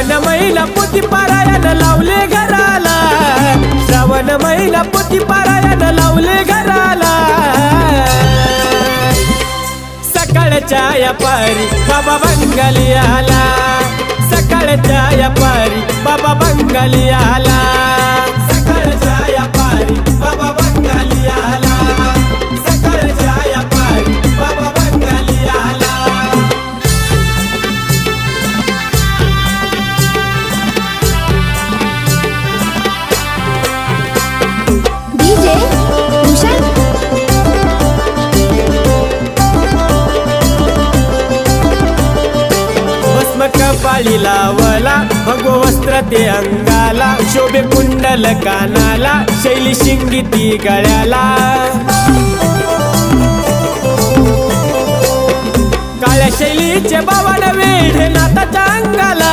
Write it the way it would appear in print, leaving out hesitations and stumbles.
श्रावण महिना पोथी पारायण लावले घराला, श्रावण महिना पोथी पारायण लावले घराला। सकाळच्या या पारी बाबा बंगाली आला, सकाळच्या या पारी बाबा बंगाली आला, सकाळच्या या पारी बाबा बंगाली आला, सकाळच्या या पारी बाबा बंगाली आला। डीजे भूषण भस्म कपाळी लावला, भगव वस्त्र ते अंगाला, शोभे कुंडल कानाला, शैली शिंगिती गळ्याला। काळ्या शैलीचे बावन वेढे नाताच्या अंगाला,